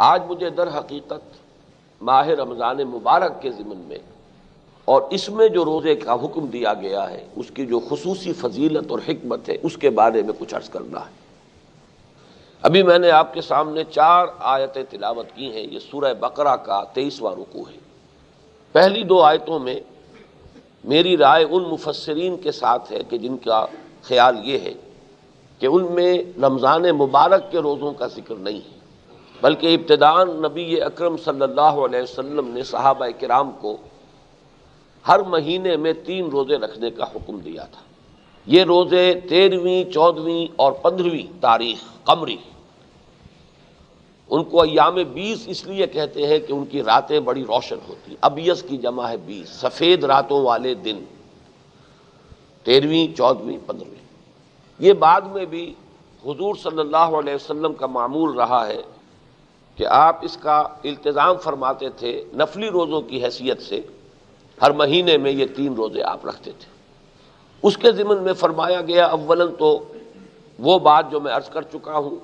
آج مجھے در حقیقت ماہ رمضان مبارک کے ضمن میں اور اس میں جو روزے کا حکم دیا گیا ہے اس کی جو خصوصی فضیلت اور حکمت ہے اس کے بارے میں کچھ عرض کرنا ہے۔ ابھی میں نے آپ کے سامنے 4 آیتیں تلاوت کی ہیں۔ یہ سورہ بقرہ کا 23واں رکوع ہے۔ پہلی 2 آیتوں میں میری رائے ان مفسرین کے ساتھ ہے کہ جن کا خیال یہ ہے کہ ان میں رمضان مبارک کے روزوں کا ذکر نہیں ہے، بلکہ ابتداءً نبی اکرم صلی اللہ علیہ وسلم نے صحابہ کرام کو ہر مہینے میں 3 روزے رکھنے کا حکم دیا تھا۔ یہ روزے 13ویں، 14ویں اور 15ویں تاریخ قمری، ان کو ایام 20 اس لیے کہتے ہیں کہ ان کی راتیں بڑی روشن ہوتی، ابیض کی جمع ہے 20، سفید راتوں والے دن 13ویں، 14ویں، 15ویں۔ یہ بعد میں بھی حضور صلی اللہ علیہ وسلم کا معمول رہا ہے کہ آپ اس کا التزام فرماتے تھے نفلی روزوں کی حیثیت سے۔ ہر مہینے میں یہ 3 روزے آپ رکھتے تھے۔ اس کے ضمن میں فرمایا گیا اولاً تو وہ بات جو میں عرض کر چکا ہوں،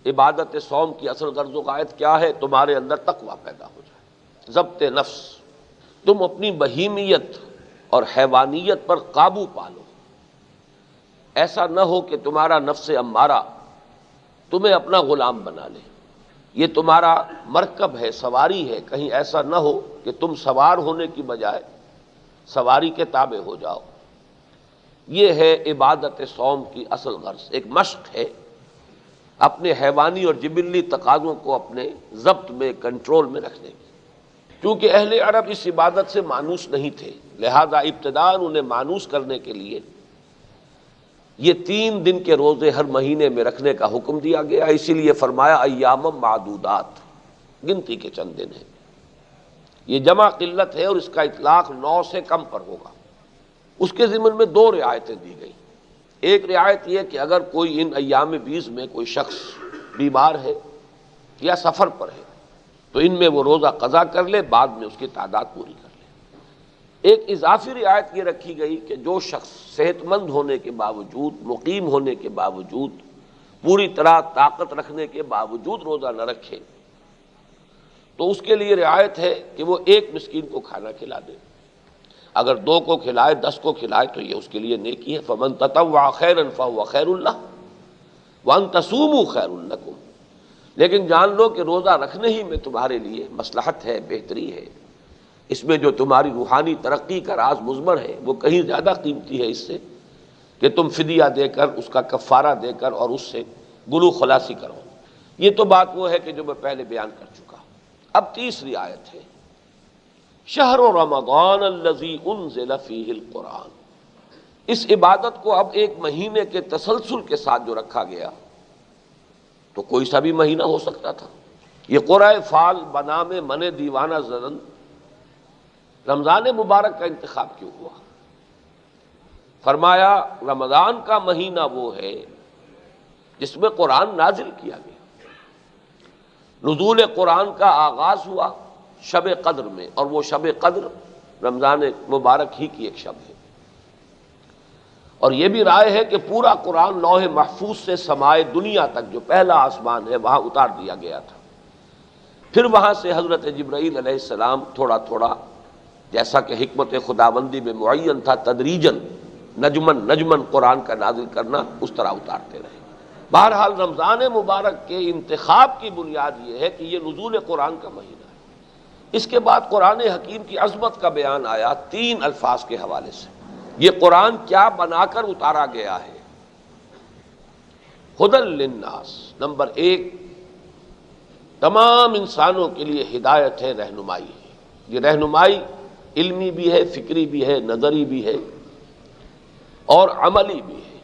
عبادت صوم کی اصل غرض و غایت کیا ہے؟ تمہارے اندر تقویٰ پیدا ہو جائے، ضبط نفس، تم اپنی بہیمیت اور حیوانیت پر قابو پالو۔ ایسا نہ ہو کہ تمہارا نفس امارہ تمہیں اپنا غلام بنا لے۔ یہ تمہارا مرکب ہے، سواری ہے، کہیں ایسا نہ ہو کہ تم سوار ہونے کی بجائے سواری کے تابع ہو جاؤ۔ یہ ہے عبادت صوم کی اصل غرض، ایک مشق ہے اپنے حیوانی اور جبلی تقاضوں کو اپنے ضبط میں، کنٹرول میں رکھنے کی۔ کیونکہ اہل عرب اس عبادت سے مانوس نہیں تھے، لہذا ابتداءً انہیں مانوس کرنے کے لیے یہ 3 دن کے روزے ہر مہینے میں رکھنے کا حکم دیا گیا۔ اسی لیے فرمایا ایام معدودات، گنتی کے چند دن ہیں۔ یہ جمع قلت ہے اور اس کا اطلاق 9 سے کم پر ہوگا۔ اس کے ضمن میں 2 رعایتیں دی گئی۔ ایک رعایت یہ کہ اگر کوئی ان ایام 20 میں کوئی شخص بیمار ہے یا سفر پر ہے تو ان میں وہ روزہ قضا کر لے، بعد میں اس کی تعداد پوری کر لے۔ ایک اضافی رعایت یہ رکھی گئی کہ جو شخص صحت مند ہونے کے باوجود، مقیم ہونے کے باوجود، پوری طرح طاقت رکھنے کے باوجود روزہ نہ رکھے تو اس کے لیے رعایت ہے کہ وہ 1 مسکین کو کھانا کھلا دے۔ اگر 2 کو کھلائے، 10 کو کھلائے تو یہ اس کے لیے نیکی ہے۔ فمن تطوع خیرا فهو خیر له وان تصوموا خیر لکم۔ لیکن جان لو کہ روزہ رکھنے ہی میں تمہارے لیے مصلحت ہے، بہتری ہے۔ اس میں جو تمہاری روحانی ترقی کا راز مضمر ہے وہ کہیں زیادہ قیمتی ہے اس سے کہ تم فدیہ دے کر، اس کا کفارہ دے کر اور اس سے گلو خلاصی کرو۔ یہ تو بات وہ ہے کہ جو میں پہلے بیان کر چکا۔ اب تیسری آیت ہے شہر رمضان الذی انزل فیہ القرآن۔ اس عبادت کو اب ایک مہینے کے تسلسل کے ساتھ جو رکھا گیا تو کوئی سا بھی مہینہ ہو سکتا تھا۔ یہ قرۂ فال بنام من دیوانہ زدن، رمضان مبارک کا انتخاب کیوں ہوا؟ فرمایا رمضان کا مہینہ وہ ہے جس میں قرآن نازل کیا گیا۔ نزول قرآن کا آغاز ہوا شب قدر میں، اور وہ شب قدر رمضان مبارک ہی کی ایک شب ہے۔ اور یہ بھی رائے ہے کہ پورا قرآن لوح محفوظ سے سمائے دنیا تک جو پہلا آسمان ہے وہاں اتار دیا گیا تھا۔ پھر وہاں سے حضرت جبرائیل علیہ السلام تھوڑا تھوڑا، جیسا کہ حکمت خداوندی میں معین تھا، تدریجاً نجمن نجمن قرآن کا نازل کرنا، اس طرح اتارتے رہے۔ بہرحال رمضان مبارک کے انتخاب کی بنیاد یہ ہے کہ یہ نزول قرآن کا مہینہ ہے۔ اس کے بعد قرآن حکیم کی عظمت کا بیان آیا 3 الفاظ کے حوالے سے۔ یہ قرآن کیا بنا کر اتارا گیا ہے؟ ھدی للناس، نمبر 1 تمام انسانوں کے لیے ہدایت ہے، رہنمائی ہے۔ یہ رہنمائی علمی بھی ہے، فکری بھی ہے، نظری بھی ہے اور عملی بھی ہے۔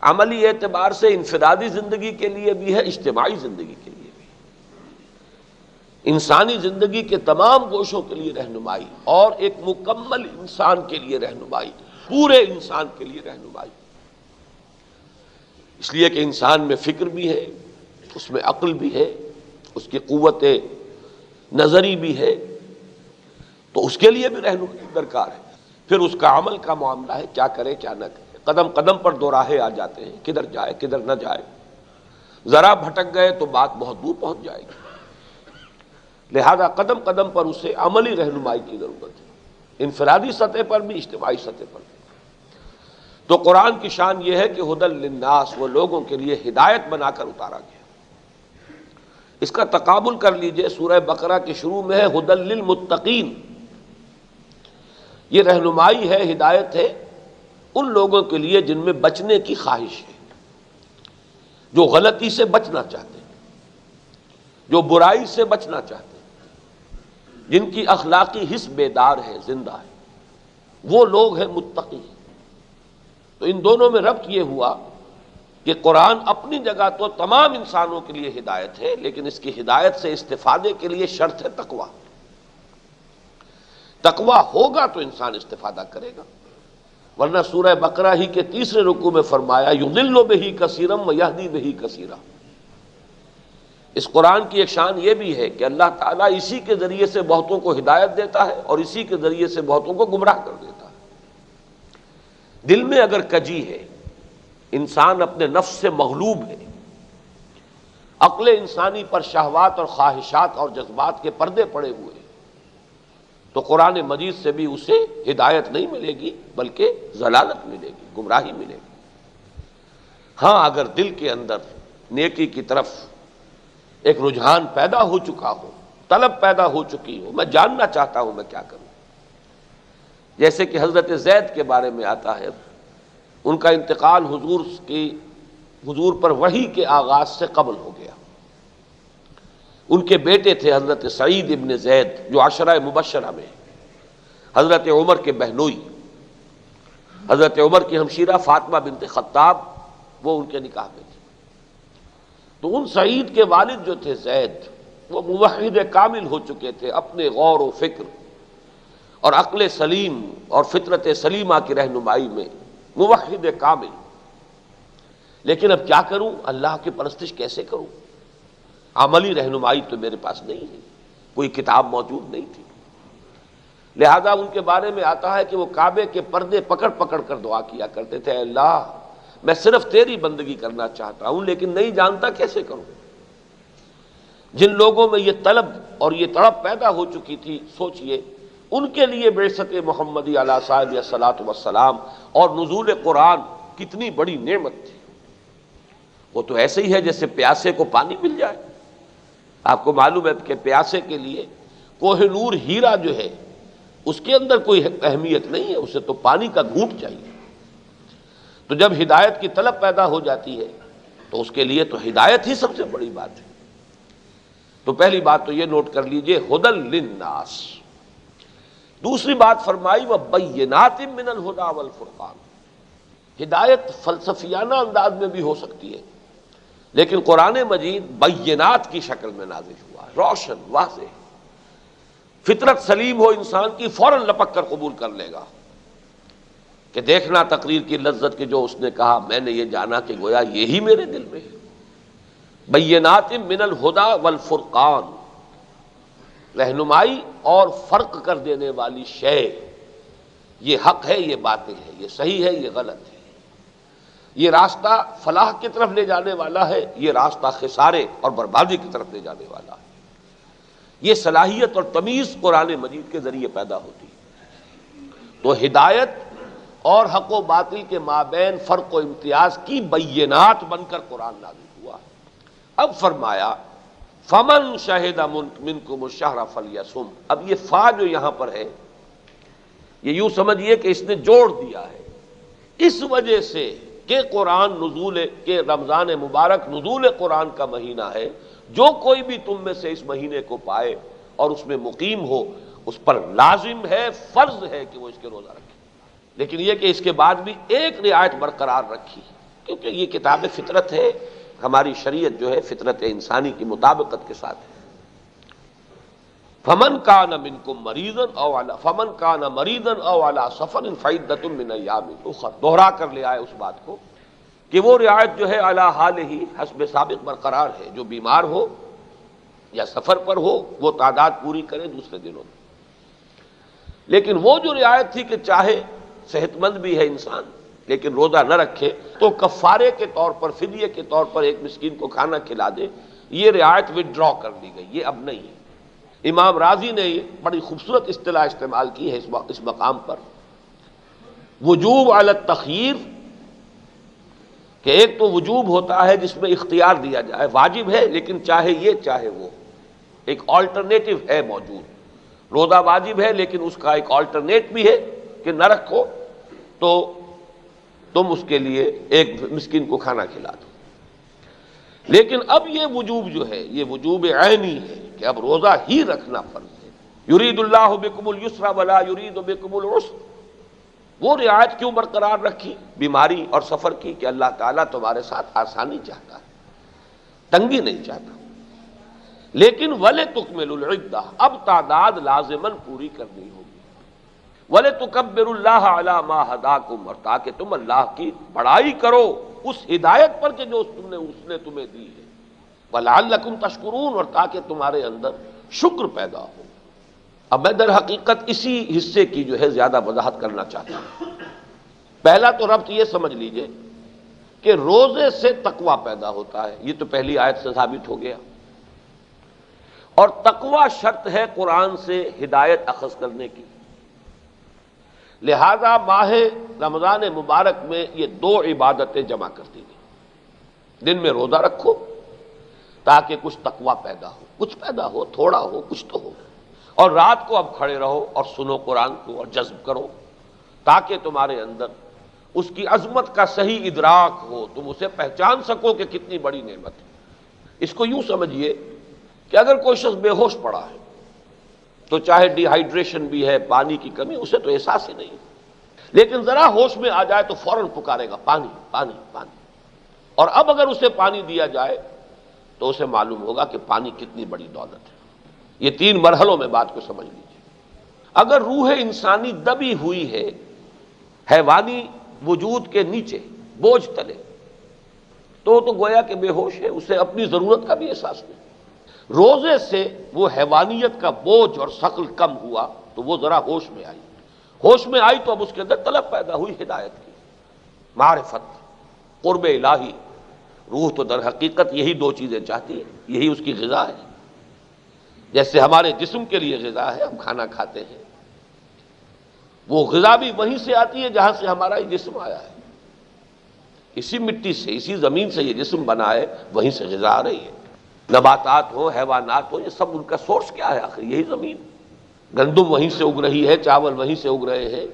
عملی اعتبار سے انفرادی زندگی کے لیے بھی ہے، اجتماعی زندگی کے لیے بھی، انسانی زندگی کے تمام گوشوں کے لیے رہنمائی، اور ایک مکمل انسان کے لیے رہنمائی، پورے انسان کے لیے رہنمائی۔ اس لیے کہ انسان میں فکر بھی ہے، اس میں عقل بھی ہے، اس کی قوت نظری بھی ہے، تو اس کے لیے بھی رہنمائی درکار ہے۔ پھر اس کا عمل کا معاملہ ہے، کیا کرے کیا نہ کرے۔ قدم قدم پر 2 راہیں آ جاتے ہیں، کدھر جائے کدھر نہ جائے۔ ذرا بھٹک گئے تو بات بہت دور پہنچ جائے گی۔ لہذا قدم قدم پر اسے عملی رہنمائی کی ضرورت ہے، انفرادی سطح پر بھی، اجتماعی سطح پر بھی۔ تو قرآن کی شان یہ ہے کہ ھدی للناس، وہ لوگوں کے لیے ہدایت بنا کر اتارا گیا۔ اس کا تقابل کر لیجئے، سورہ بقرہ کے شروع میں ہے ھدی للمتقین۔ یہ رہنمائی ہے، ہدایت ہے ان لوگوں کے لیے جن میں بچنے کی خواہش ہے، جو غلطی سے بچنا چاہتے ہیں، جو برائی سے بچنا چاہتے ہیں، جن کی اخلاقی حس بیدار ہے، زندہ ہے، وہ لوگ ہیں متقی۔ تو ان دونوں میں ربط یہ ہوا کہ قرآن اپنی جگہ تو تمام انسانوں کے لیے ہدایت ہے، لیکن اس کی ہدایت سے استفادے کے لیے شرط ہے تقویٰ۔ تقویٰ ہوگا تو انسان استفادہ کرے گا، ورنہ سورہ بقرہ ہی کے تیسرے رکوع میں فرمایا یضل بہ کثیرا ویہدی بہ کثیرا۔ اس قرآن کی ایک شان یہ بھی ہے کہ اللہ تعالیٰ اسی کے ذریعے سے بہتوں کو ہدایت دیتا ہے اور اسی کے ذریعے سے بہتوں کو گمراہ کر دیتا ہے۔ دل میں اگر کجی ہے، انسان اپنے نفس سے مغلوب ہے، عقل انسانی پر شہوات اور خواہشات اور جذبات کے پردے پڑے ہوئے ہیں، تو قرآن مجید سے بھی اسے ہدایت نہیں ملے گی بلکہ ضلالت ملے گی، گمراہی ملے گی۔ ہاں اگر دل کے اندر نیکی کی طرف ایک رجحان پیدا ہو چکا ہو، طلب پیدا ہو چکی ہو، میں جاننا چاہتا ہوں میں کیا کروں، جیسے کہ حضرت زید کے بارے میں آتا ہے، ان کا انتقال حضور پر وحی کے آغاز سے قبل ہو گیا۔ ان کے بیٹے تھے حضرت سعید ابن زید جو عشرہ مبشرہ میں، حضرت عمر کے بہنوئی، حضرت عمر کی ہمشیرہ فاطمہ بنت خطاب، وہ ان کے نکاح میں تھے۔ تو ان سعید کے والد جو تھے زید، وہ موحد کامل ہو چکے تھے، اپنے غور و فکر اور عقل سلیم اور فطرت سلیمہ کی رہنمائی میں موحد کامل۔ لیکن اب کیا کروں، اللہ کی پرستش کیسے کروں؟ عملی رہنمائی تو میرے پاس نہیں ہے، کوئی کتاب موجود نہیں تھی۔ لہذا ان کے بارے میں آتا ہے کہ وہ کعبے کے پردے پکڑ پکڑ کر دعا کیا کرتے تھے، اے اللہ میں صرف تیری بندگی کرنا چاہتا ہوں لیکن نہیں جانتا کیسے کروں۔ جن لوگوں میں یہ طلب اور یہ تڑپ پیدا ہو چکی تھی، سوچئے ان کے لیے بعثت محمدی علیہ صاحب الصلاۃ والسلام اور نزول قرآن کتنی بڑی نعمت تھی۔ وہ تو ایسے ہی ہے جیسے پیاسے کو پانی مل جائے۔ آپ کو معلوم ہے کہ پیاسے کے لیے کوہ نور ہیرا جو ہے اس کے اندر کوئی اہمیت نہیں ہے، اسے تو پانی کا گھونٹ چاہیے۔ تو جب ہدایت کی طلب پیدا ہو جاتی ہے تو اس کے لیے تو ہدایت ہی سب سے بڑی بات ہے۔ تو پہلی بات تو یہ نوٹ کر لیجئے، ھدی للناس۔ دوسری بات فرمائی وبینات من الہدی والفرقان۔ ہدایت فلسفیانہ انداز میں بھی ہو سکتی ہے، لیکن قرآن مجید بینات کی شکل میں نازل ہوا ہے، روشن واضح۔ فطرت سلیم ہو انسان کی، فوراً لپک کر قبول کر لے گا کہ دیکھنا تقریر کی لذت، کہ جو اس نے کہا میں نے یہ جانا کہ گویا یہی میرے دل میں ہے۔ بینات من الہدی والفرقان، رہنمائی اور فرق کر دینے والی شے، یہ حق ہے، یہ باطل ہے، یہ صحیح ہے، یہ غلط ہے، یہ راستہ فلاح کی طرف لے جانے والا ہے، یہ راستہ خسارے اور بربادی کی طرف لے جانے والا ہے۔ یہ صلاحیت اور تمیز قرآن مجید کے ذریعے پیدا ہوتی ہے۔ تو ہدایت اور حق و باطل کے مابین فرق و امتیاز کی بینات بن کر قرآن نازل ہوا۔ اب فرمایا فمن شہد منکم الشہر فلیصم۔ اب یہ فا جو یہاں پر ہے، یہ یوں سمجھیے کہ اس نے جوڑ دیا ہے، اس وجہ سے کہ قرآن نزول کے رمضان مبارک نزول قرآن کا مہینہ ہے، جو کوئی بھی تم میں سے اس مہینے کو پائے اور اس میں مقیم ہو، اس پر لازم ہے، فرض ہے کہ وہ اس کے روزہ رکھے۔ لیکن یہ کہ اس کے بعد بھی ایک رعایت برقرار رکھی، کیونکہ یہ کتاب فطرت ہے، ہماری شریعت جو ہے فطرت انسانی کی مطابقت کے ساتھ ہے۔ فمن کان منکم مریضا او علی سفر فعدۃ من ایام اخر، دوہرا کر لے آئے اس بات کو کہ وہ رعایت جو ہے علی حال ہی حسب سابق برقرار ہے، جو بیمار ہو یا سفر پر ہو وہ تعداد پوری کرے دوسرے دنوں میں۔ لیکن وہ جو رعایت تھی کہ چاہے صحت مند بھی ہے انسان لیکن روزہ نہ رکھے تو کفارے کے طور پر، فدیے کے طور پر ایک مسکین کو کھانا کھلا دے، یہ رعایت وڈرا کر دی گئی، یہ اب نہیں ہے۔ امام راضی نے یہ بڑی خوبصورت اصطلاح استعمال کی ہے اس مقام پر، وجوب علی التخییر، کہ ایک تو وجوب ہوتا ہے جس میں اختیار دیا جائے، واجب ہے لیکن چاہے یہ چاہے وہ، ایک آلٹرنیٹو ہے موجود۔ روزہ واجب ہے لیکن اس کا ایک آلٹرنیٹ بھی ہے کہ نہ رکھو تو تم اس کے لیے ایک مسکین کو کھانا کھلا دو۔ لیکن اب یہ وجوب جو ہے یہ وجوب عینی ہے کہ اب روزہ ہی رکھنا فرض ہے۔ یرید اللہ بکم الیسر ولا یرید بکم العسر، وہ رعایت کیوں برقرار رکھی بیماری اور سفر کی کہ اللہ تعالیٰ تمہارے ساتھ آسانی چاہتا ہے، تنگی نہیں چاہتا۔ لیکن وَلِتُكْمِلُوا الْعِدَّةَ، اب تعداد لازماً پوری کرنی ہوگی۔ وَلِتُكَبِّرُوا اللَّهَ عَلَى مَا هَدَاكُمْ، اور تاکہ تم اللہ کی بڑائی کرو اس ہدایت پر کہ جو اس نے تمہیں دی ہے، وَلَعَلَّكُمْ تَشْكُرُونَ، اور تاکہ تمہارے اندر شکر پیدا ہو۔ اب میں در حقیقت اسی حصے کی جو ہے زیادہ وضاحت کرنا چاہتا ہوں۔ پہلا تو ربط یہ سمجھ لیجئے کہ روزے سے تقوی پیدا ہوتا ہے، یہ تو پہلی آیت سے ثابت ہو گیا، اور تقوی شرط ہے قرآن سے ہدایت اخذ کرنے کی۔ لہذا ماہ رمضان مبارک میں یہ دو عبادتیں جمع کر دی گئی۔ دن میں روزہ رکھو تاکہ کچھ تقوی پیدا ہو، کچھ پیدا ہو، تھوڑا ہو، کچھ تو ہو، اور رات کو اب کھڑے رہو اور سنو قرآن کو اور جذب کرو تاکہ تمہارے اندر اس کی عظمت کا صحیح ادراک ہو، تم اسے پہچان سکو کہ کتنی بڑی نعمت ہے۔ اس کو یوں سمجھیے کہ اگر کوئی شخص بے ہوش پڑا ہے تو چاہے ڈی ہائیڈریشن بھی ہے، پانی کی کمی، اسے تو احساس ہی نہیں، لیکن ذرا ہوش میں آ جائے تو فوراً پکارے گا پانی پانی پانی، اور اب اگر اسے پانی دیا جائے تو اسے معلوم ہوگا کہ پانی کتنی بڑی دولت ہے۔ یہ تین مرحلوں میں بات کو سمجھ لیجیے۔ اگر روح انسانی دبی ہوئی ہے حیوانی وجود کے نیچے بوجھ تلے تو گویا کہ بے ہوش ہے، اسے اپنی ضرورت کا بھی احساس نہیں۔ روزے سے وہ حیوانیت کا بوجھ اور ثقل کم ہوا تو وہ ذرا ہوش میں آئی، ہوش میں آئی تو اب اس کے اندر طلب پیدا ہوئی ہدایت کی، معرفت، قرب الہی۔ روح تو در حقیقت یہی دو چیزیں چاہتی ہے، یہی اس کی غذا ہے۔ جیسے ہمارے جسم کے لیے غذا ہے، ہم کھانا کھاتے ہیں، وہ غذا بھی وہیں سے آتی ہے جہاں سے ہمارا یہ جسم آیا ہے، اسی مٹی سے، اسی زمین سے یہ جسم بنا ہے، وہیں سے غذا آ رہی ہے۔ نباتات ہو، حیوانات ہو، یہ سب ان کا سورس کیا ہے آخر؟ یہی زمین۔ گندم وہیں سے اگ رہی ہے، چاول وہیں سے اگ رہے ہیں۔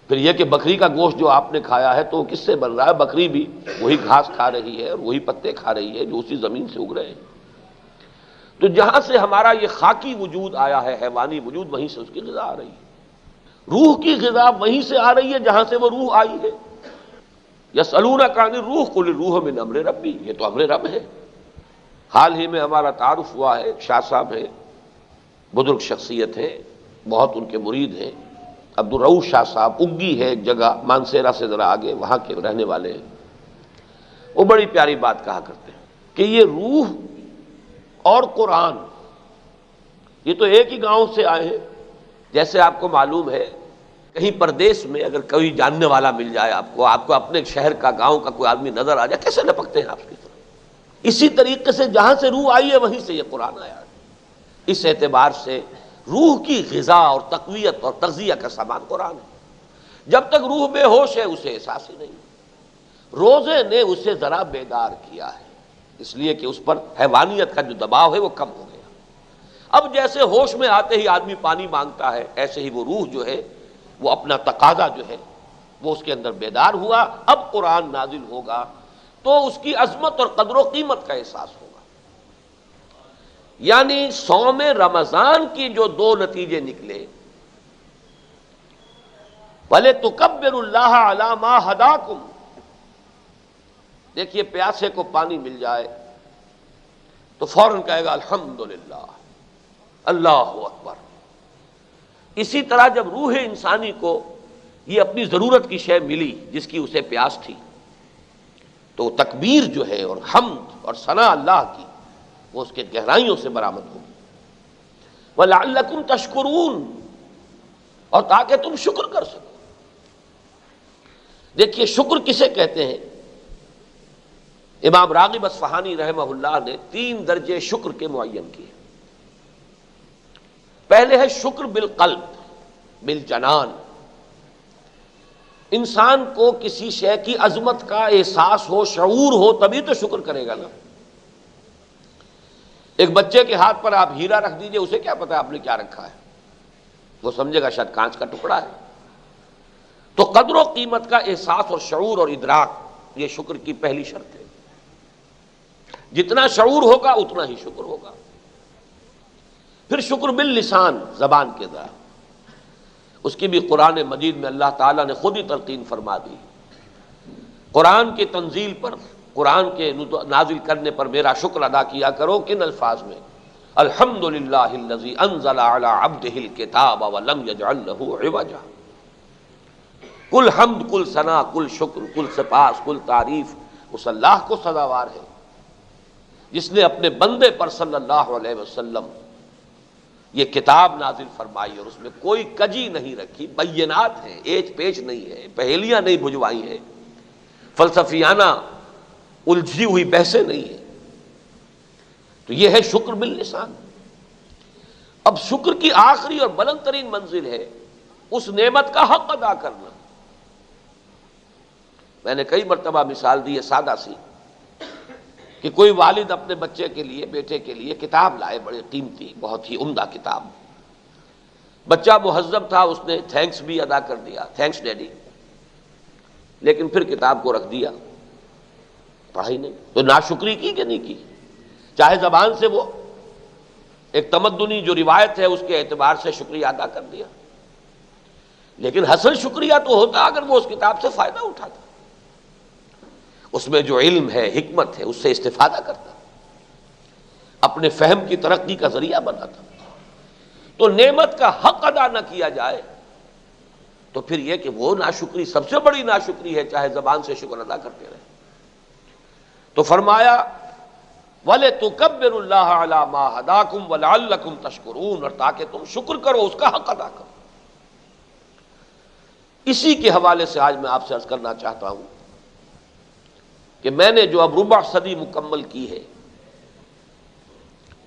پھر یہ کہ بکری کا گوشت جو آپ نے کھایا ہے تو وہ کس سے بن رہا ہے؟ بکری بھی وہی گھاس کھا رہی ہے اور وہی پتے کھا رہی ہے جو اسی زمین سے اگ رہے ہیں۔ تو جہاں سے ہمارا یہ خاکی وجود آیا ہے، حیوانی وجود، وہیں سے اس کی غذا آ رہی ہے۔ روح کی غذا وہیں سے آ رہی ہے جہاں سے وہ روح آئی ہے۔ یسألونک عن الروح قل الروح من امر ربی، یہ تو امر رب ہے۔ حال ہی میں ہمارا تعارف ہوا ہے، ایک شاہ صاحب ہیں، بزرگ شخصیت ہیں، بہت ان کے مرید ہیں، عبدالرؤوف شاہ صاحب، اگی ہے ایک جگہ مانسیرا سے ذرا آگے، وہاں کے رہنے والے ہیں۔ وہ بڑی پیاری بات کہا کرتے ہیں کہ یہ روح اور قرآن یہ تو ایک ہی گاؤں سے آئے ہیں۔ جیسے آپ کو معلوم ہے کہیں پردیس میں اگر کوئی جاننے والا مل جائے آپ کو اپنے شہر کا، گاؤں کا کوئی آدمی نظر آ جائے، کیسے لپکتے ہیں آپ کی طرف؟ اسی طریقے سے جہاں سے روح آئی ہے وہیں سے یہ قرآن آیا ہے۔ اس اعتبار سے روح کی غذا اور تقویت اور تغذیہ کا سامان قرآن ہے۔ جب تک روح بے ہوش ہے اسے احساس ہی نہیں۔ روزے نے اسے ذرا بیدار کیا ہے، اس لیے کہ اس پر حیوانیت کا جو دباؤ ہے وہ کم ہو گیا۔ اب جیسے ہوش میں آتے ہی آدمی پانی مانگتا ہے، ایسے ہی وہ روح جو ہے وہ اپنا تقاضا جو ہے وہ اس کے اندر بیدار ہوا۔ اب قرآن نازل ہوگا تو اس کی عظمت اور قدر و قیمت کا احساس ہوگا۔ یعنی صوم رمضان کی جو دو نتیجے نکلے، وَلِتُكَبِّرُوا اللَّهَ عَلَى مَا هَدَاكُمْ، دیکھیے پیاسے کو پانی مل جائے تو فوراً کہے گا الحمدللہ، اللہ اکبر۔ اسی طرح جب روح انسانی کو یہ اپنی ضرورت کی شے ملی جس کی اسے پیاس تھی تو تکبیر جو ہے اور حمد اور ثنا اللہ کی وہ اس کے گہرائیوں سے برآمد ہوگی۔ وَلَعَلَّكُمْ تَشْكُرُونَ، اور تاکہ تم شکر کر سکو۔ دیکھیے شکر کسے کہتے ہیں؟ امام راغب اصفہانی رحمہ اللہ نے 3 درجے شکر کے معین کیے۔ پہلے ہے شکر بالقلب، بالجنان، انسان کو کسی شے کی عظمت کا احساس ہو، شعور ہو، تبھی تو شکر کرے گا نا۔ ایک بچے کے ہاتھ پر آپ ہیرا رکھ دیجئے، اسے کیا پتا آپ نے کیا رکھا ہے، وہ سمجھے گا شاید کانچ کا ٹکڑا ہے۔ تو قدر و قیمت کا احساس اور شعور اور ادراک، یہ شکر کی پہلی شرط ہے۔ جتنا شعور ہوگا اتنا ہی شکر ہوگا۔ پھر شکر باللسان، زبان کے ذریعے، اس کی بھی قرآن مجید میں اللہ تعالیٰ نے خود ہی تلقین فرما دی۔ قرآن کی تنزیل پر، قرآن کے نازل کرنے پر میرا شکر ادا کیا کرو۔ کن الفاظ میں؟ الحمدللہ الذی انزل علی عبدہ الکتاب ولم یجعل لہ عوجا۔ کل حمد، کل ثنا، کل شکر، کل سپاس، کل تعریف اس اللہ کو سزاوار ہے جس نے اپنے بندے پر صلی اللہ علیہ وسلم یہ کتاب نازل فرمائی اور اس میں کوئی کجی نہیں رکھی، بینات ہیں، ایچ پیچ نہیں ہے، پہیلیاں نہیں بجھوائی ہیں، فلسفیانہ الجھی ہوئی بحثیں نہیں ہیں۔ تو یہ ہے شکر باللسان۔ اب شکر کی آخری اور بلند ترین منزل ہے اس نعمت کا حق ادا کرنا۔ میں نے کئی مرتبہ مثال دی ہے سادہ سی، کہ کوئی والد اپنے بچے کے لیے، بیٹے کے لیے کتاب لائے، بڑی قیمتی، بہت ہی عمدہ کتاب۔ بچہ مہذب تھا، اس نے تھینکس بھی ادا کر دیا، تھینکس ڈیڈی، لیکن پھر کتاب کو رکھ دیا، پڑھا ہی نہیں۔ تو ناشکری کی کہ نہیں کی؟ چاہے زبان سے وہ ایک تمدنی جو روایت ہے اس کے اعتبار سے شکریہ ادا کر دیا، لیکن حسن شکریہ تو ہوتا اگر وہ اس کتاب سے فائدہ اٹھاتا، اس میں جو علم ہے، حکمت ہے، اس سے استفادہ کرتا، اپنے فہم کی ترقی کا ذریعہ بناتا۔ تو نعمت کا حق ادا نہ کیا جائے تو پھر یہ کہ وہ ناشکری سب سے بڑی ناشکری ہے، چاہے زبان سے شکر ادا کرتے رہے۔ تو فرمایا وَلِتُكَبِّرُوا اللَّهَ عَلَى مَا هَدَاكُمْ وَلَعَلَّكُمْ تَشْكُرُونَ، اور تاکہ تم شکر کرو، اس کا حق ادا کرو۔ اسی کے حوالے سے آج میں آپ سے عرض کرنا چاہتا ہوں کہ میں نے جو اب ربع صدی مکمل کی ہے،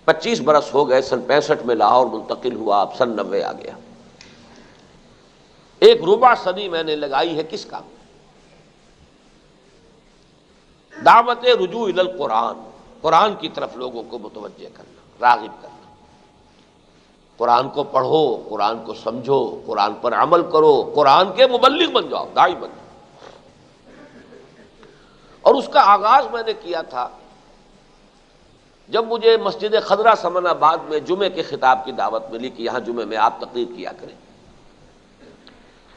25 برس ہو گئے، سن 65 میں لاہور منتقل ہوا، اب سن 90 آ گیا۔ ایک ربع صدی میں نے لگائی ہے کس کام؟ دعوت رجوع الی القرآن، قرآن کی طرف لوگوں کو متوجہ کرنا، راغب کرنا۔ قرآن کو پڑھو، قرآن کو سمجھو، قرآن پر عمل کرو، قرآن کے مبلغ بن جاؤ، داعی بن جاؤ۔ اور اس کا آغاز میں نے کیا تھا جب مجھے مسجد خضرہ سمن آباد میں جمعے کے خطاب کی دعوت ملی کہ یہاں جمعے میں آپ تقریر کیا کریں۔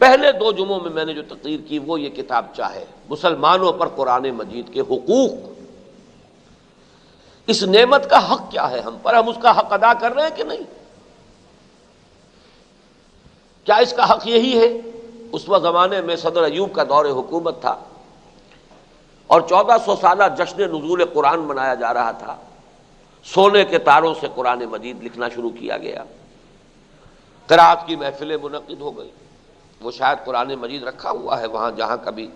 پہلے 2 جمعوں میں میں نے جو تقریر کی وہ یہ کتاب چاہے مسلمانوں پر قرآن مجید کے حقوق، اس نعمت کا حق کیا ہے ہم پر، ہم اس کا حق ادا کر رہے ہیں کہ نہیں؟ کیا اس کا حق یہی ہے؟ اس وقت زمانے میں صدر ایوب کا دور حکومت تھا اور 1400 سالہ جشن نزول قرآن منایا جا رہا تھا۔ سونے کے تاروں سے قرآن مجید لکھنا شروع کیا گیا، قرات کی محفلیں منعقد ہو گئی۔ وہ شاید قرآن مجید رکھا ہوا ہے وہاں جہاں کبھی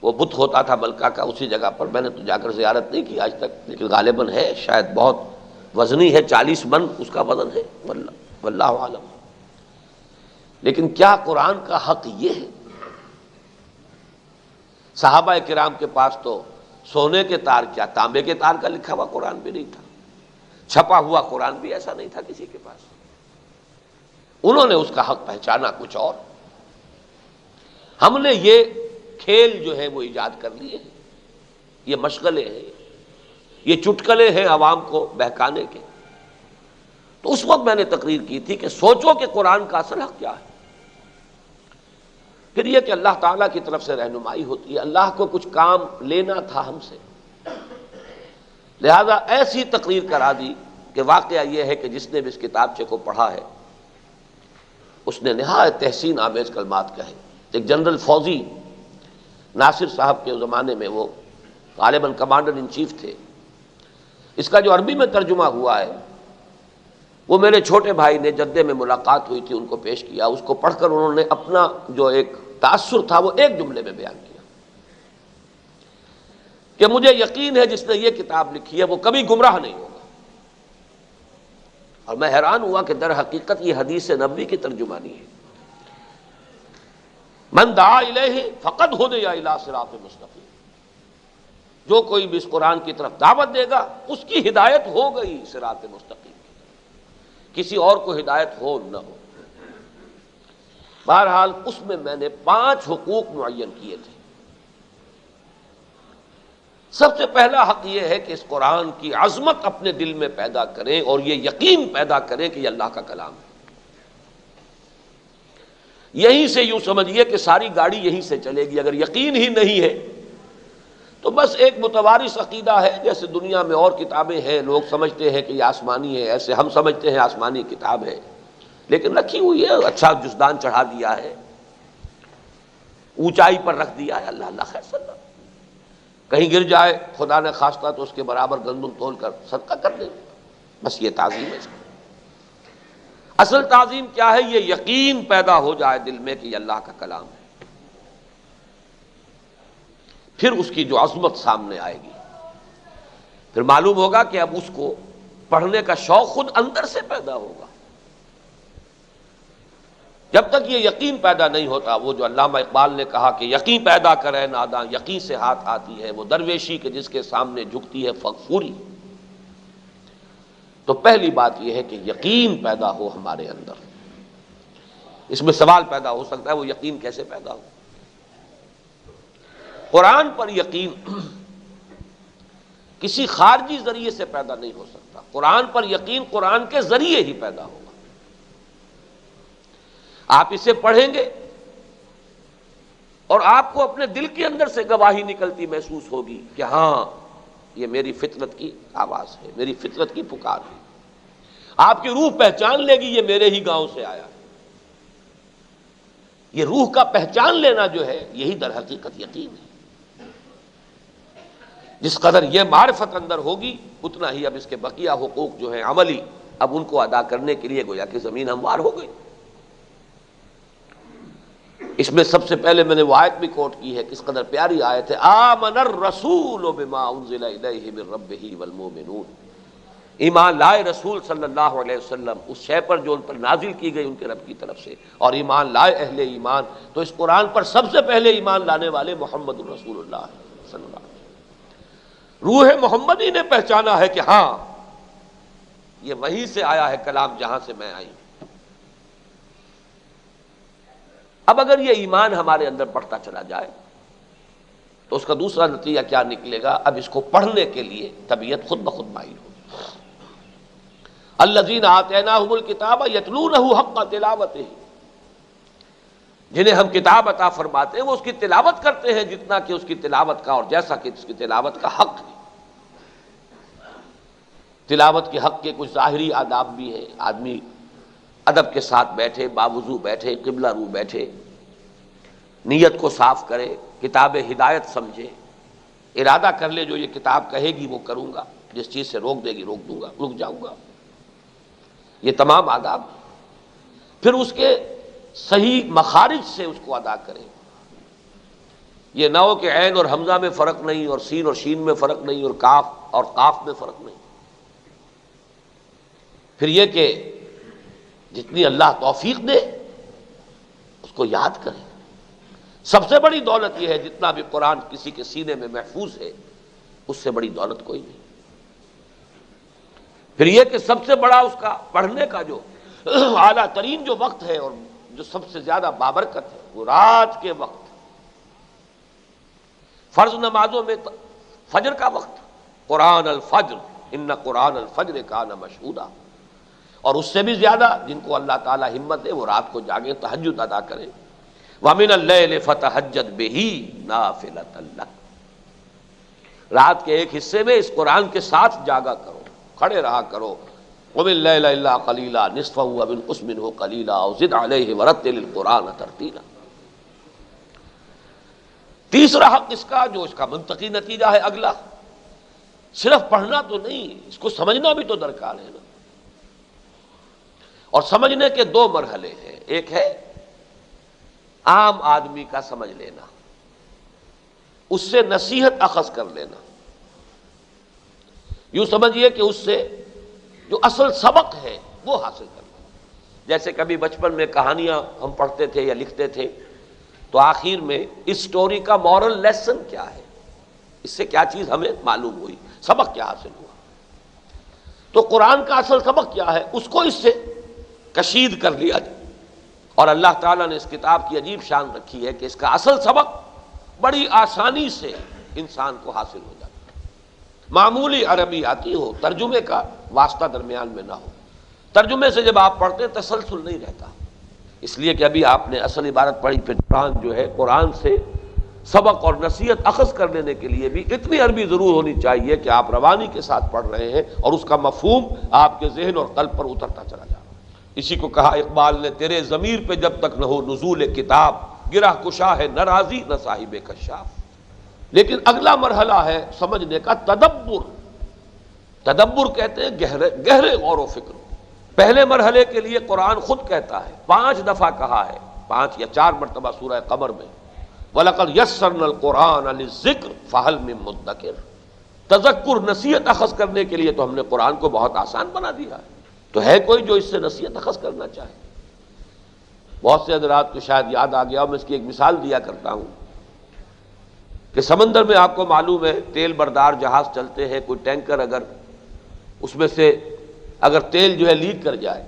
وہ بت ہوتا تھا ملکہ کا، اسی جگہ پر۔ میں نے تو جا کر زیارت نہیں کی آج تک، لیکن غالباً ہے، شاید بہت وزنی ہے، 40 من اس کا وزن ہے، واللہ عالم۔ لیکن کیا قرآن کا حق یہ ہے؟ صحابہ کرام کے پاس تو سونے کے تار کیا، تانبے کے تار کا لکھا ہوا قرآن بھی نہیں تھا، چھپا ہوا قرآن بھی ایسا نہیں تھا کسی کے پاس۔ انہوں نے اس کا حق پہچانا کچھ اور، ہم نے یہ کھیل جو ہے وہ ایجاد کر لیے ہیں، یہ مشغلے ہیں، یہ چٹکلے ہیں عوام کو بہکانے کے۔ تو اس وقت میں نے تقریر کی تھی کہ سوچو کہ قرآن کا اصل حق کیا ہے۔ پھر یہ کہ اللہ تعالیٰ کی طرف سے رہنمائی ہوتی ہے، اللہ کو کچھ کام لینا تھا ہم سے، لہذا ایسی تقریر کرا دی کہ واقعہ یہ ہے کہ جس نے بھی اس کتابچے کو پڑھا ہے اس نے نہایت تحسین آمیز کلمات کہے۔ ایک جنرل فوجی ناصر صاحب کے زمانے میں وہ غالباً کمانڈر ان چیف تھے، اس کا جو عربی میں ترجمہ ہوا ہے وہ میرے چھوٹے بھائی نے جدے میں ملاقات ہوئی تھی ان کو پیش کیا، اس کو پڑھ کر انہوں نے اپنا جو ایک تاثر تھا وہ ایک جملے میں بیان کیا کہ مجھے یقین ہے جس نے یہ کتاب لکھی ہے وہ کبھی گمراہ نہیں ہوگا. اور میں حیران ہوا کہ در حقیقت یہ حدیث نبوی کی ترجمانی ہے. من دعا الیہ فقد ہدی الی صراط مستقیم. جو کوئی بھی اس قرآن کی طرف دعوت دے گا اس کی ہدایت ہو گئی صراط مستقیم کی، کسی اور کو ہدایت ہو نہ ہو. بہرحال اس میں نے 5 حقوق معین کیے تھے. سب سے پہلا حق یہ ہے کہ اس قرآن کی عظمت اپنے دل میں پیدا کریں اور یہ یقین پیدا کریں کہ یہ اللہ کا کلام ہے. یہیں سے یوں سمجھیے کہ ساری گاڑی یہیں سے چلے گی. اگر یقین ہی نہیں ہے تو بس ایک متوارث عقیدہ ہے، جیسے دنیا میں اور کتابیں ہیں، لوگ سمجھتے ہیں کہ یہ آسمانی ہے، ایسے ہم سمجھتے ہیں آسمانی کتاب ہے، لیکن رکھی ہوئی ہے، اچھا جزدان چڑھا دیا ہے، اونچائی پر رکھ دیا ہے. اللہ اللہ خیر صلی، کہیں گر جائے خدا نے خواستہ تو اس کے برابر گندم تول کر صدقہ کر دیں. بس یہ تعظیم ہے. اصل تعظیم کیا ہے؟ یہ یقین پیدا ہو جائے دل میں کہ یہ اللہ کا کلام ہے. پھر اس کی جو عظمت سامنے آئے گی، پھر معلوم ہوگا کہ اب اس کو پڑھنے کا شوق خود اندر سے پیدا ہوگا. جب تک یہ یقین پیدا نہیں ہوتا، وہ جو علامہ اقبال نے کہا کہ یقین پیدا کرے ناداں یقین سے ہاتھ آتی ہے، وہ درویشی کے جس کے سامنے جھکتی ہے فغفوری. تو پہلی بات یہ ہے کہ یقین پیدا ہو ہمارے اندر. اس میں سوال پیدا ہو سکتا ہے وہ یقین کیسے پیدا ہو؟ قرآن پر یقین کسی خارجی ذریعے سے پیدا نہیں ہو سکتا. قرآن پر یقین قرآن کے ذریعے ہی پیدا ہوگا. آپ اسے پڑھیں گے اور آپ کو اپنے دل کے اندر سے گواہی نکلتی محسوس ہوگی کہ ہاں یہ میری فطرت کی آواز ہے، میری فطرت کی پکار ہے. آپ کی روح پہچان لے گی یہ میرے ہی گاؤں سے آیا ہے. یہ روح کا پہچان لینا جو ہے یہی در حقیقت یقین ہے. جس قدر یہ معرفت اندر ہوگی اتنا ہی اب اس کے بقیہ حقوق جو ہیں عملی، اب ان کو ادا کرنے کے لیے گویا کہ زمین ہموار ہو گئی. اس میں سب سے پہلے میں نے وہ آیت بھی کوٹ کی ہے، کس قدر پیاری آیت ہے، آمن الرسول بما انزل الیہ من ربہ والمؤمنون. ایمان لائے رسول صلی اللہ علیہ وسلم اس شے پر جو ان پر نازل کی گئی ان کے رب کی طرف سے، اور ایمان لائے اہل ایمان. تو اس قرآن پر سب سے پہلے ایمان لانے والے محمد الرسول اللہ صلی اللہ علیہ وسلم. روح محمدی نے پہچانا ہے کہ ہاں یہ وہیں سے آیا ہے کلام جہاں سے میں آئی. اب اگر یہ ایمان ہمارے اندر بڑھتا چلا جائے تو اس کا دوسرا نتیجہ کیا نکلے گا؟ اب اس کو پڑھنے کے لیے طبیعت خود بخود مائل ہوگی. الذین آتیناہم الکتاب یتلونہ حق تلاوتہ. جنہیں ہم کتاب عطا فرماتے ہیں وہ اس کی تلاوت کرتے ہیں جتنا کہ اس کی تلاوت کا اور جیسا کہ اس کی تلاوت کا حق ہے. تلاوت کے حق کے کچھ ظاہری آداب بھی ہیں. آدمی ادب کے ساتھ بیٹھے، باوضو بیٹھے، قبلہ رو بیٹھے، نیت کو صاف کرے، کتاب ہدایت سمجھے، ارادہ کر لے جو یہ کتاب کہے گی وہ کروں گا، جس چیز سے روک دے گی روک دوں گا، رک جاؤں گا. یہ تمام آداب. پھر اس کے صحیح مخارج سے اس کو ادا کرے. یہ نہ ہو کہ عین اور حمزہ میں فرق نہیں، اور سین اور شین میں فرق نہیں، اور کاف اور قاف میں فرق نہیں. پھر یہ کہ جتنی اللہ توفیق دے اس کو یاد کریں. سب سے بڑی دولت یہ ہے جتنا بھی قرآن کسی کے سینے میں محفوظ ہے اس سے بڑی دولت کوئی نہیں. پھر یہ کہ سب سے بڑا اس کا پڑھنے کا جو اعلیٰ ترین جو وقت ہے اور جو سب سے زیادہ بابرکت ہے وہ رات کے وقت. فرض نمازوں میں فجر کا وقت، قرآن الفجر ان قرآن الفجر کان مشہودا. اور اس سے بھی زیادہ جن کو اللہ تعالی ہمت دے وہ رات کو جاگیں، تہجد ادا کریں. وَمِنَ اللَّيْلِ فَتَہَجَّدْ بِهِ نَافِلَةً لَكَ. رات کے ایک حصے میں اس قرآن کے ساتھ جاگا کرو، کھڑے رہا کرو. قُمِ اللَّيْلَ إِلَّا قَلِيلًا نِصْفَهُ وَانْقُصْ مِنْهُ قَلِيلًا أَوْ زِدْ عَلَيْهِ وَرَتِّلِ الْقُرْآنَ تَرْتِيلًا. تیسرا حق اس کا جو اس کا منطقی نتیجہ ہے اگلا، صرف پڑھنا تو نہیں، اس کو سمجھنا بھی تو درکار ہے نا. اور سمجھنے کے 2 مرحلے ہیں. ایک ہے عام آدمی کا سمجھ لینا، اس سے نصیحت اخذ کر لینا، یوں سمجھیے کہ اس سے جو اصل سبق ہے وہ حاصل کرنا۔ جیسے کبھی بچپن میں کہانیاں ہم پڑھتے تھے یا لکھتے تھے تو آخر میں اس سٹوری کا مورل لیسن کیا ہے، اس سے کیا چیز ہمیں معلوم ہوئی، سبق کیا حاصل ہوا۔ تو قرآن کا اصل سبق کیا ہے، اس کو اس سے کشید کر لیا جائے۔ اور اللہ تعالیٰ نے اس کتاب کی عجیب شان رکھی ہے کہ اس کا اصل سبق بڑی آسانی سے انسان کو حاصل ہو جاتا ہے۔ معمولی عربی آتی ہو، ترجمے کا واسطہ درمیان میں نہ ہو، ترجمے سے جب آپ پڑھتے ہیں تسلسل نہیں رہتا، اس لیے کہ ابھی آپ نے اصل عبارت پڑھی، پھر قرآن جو ہے، قرآن سے سبق اور نصیحت اخذ کر لینے کے لیے بھی اتنی عربی ضرور ہونی چاہیے کہ آپ روانی کے ساتھ پڑھ رہے ہیں اور اس کا مفہوم آپ کے ذہن اور قلب پر اترتا چلا جا رہا ہے۔ اسی کو کہا اقبال نے، تیرے ضمیر پہ جب تک نہ ہو نزول کتاب، گرہ کشا ہے نہ راضی نہ صاحب کشاف۔ لیکن اگلا مرحلہ ہے سمجھنے کا تدبر۔ تدبر کہتے ہیں گہرے غور و فکر۔ پہلے مرحلے کے لیے قرآن خود کہتا ہے، 5 دفعہ کہا ہے، 5 یا 4 مرتبہ سورہ قمر میں، وَلَقَدْ يَسَّرْنَا الْقُرْآنَ لِلذِّكْرِ فَهَلْ مِن مُدَّكِرٍ۔ تذکر، نصیحت اخذ کرنے کے لیے تو ہم نے قرآن کو بہت آسان بنا دیا ہے، تو ہے کوئی جو اس سے نصیحت اخذ کرنا چاہے؟ بہت سے حضرات کو شاید یاد آ گیا، میں اس کی ایک مثال دیا کرتا ہوں کہ سمندر میں آپ کو معلوم ہے تیل بردار جہاز چلتے ہیں، کوئی ٹینکر اگر اس میں سے اگر تیل جو ہے لیک کر جائے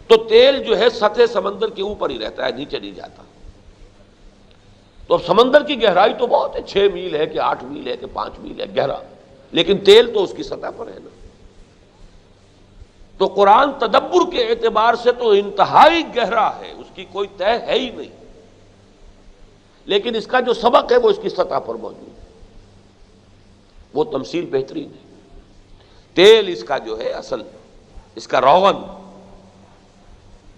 تو تیل جو ہے سطح سمندر کے اوپر ہی رہتا ہے، نیچے نہیں جاتا۔ تو اب سمندر کی گہرائی تو بہت ہے، 6 میل ہے کہ 8 میل ہے کہ 5 میل ہے گہرا، لیکن تیل تو اس کی سطح پر ہے نا۔ تو قرآن تدبر کے اعتبار سے تو انتہائی گہرا ہے، اس کی کوئی طے ہے ہی نہیں، لیکن اس کا جو سبق ہے وہ اس کی سطح پر موجود ہے، وہ تمثیل بہترین ہے۔ تیل اس کا جو ہے اصل، اس کا روغن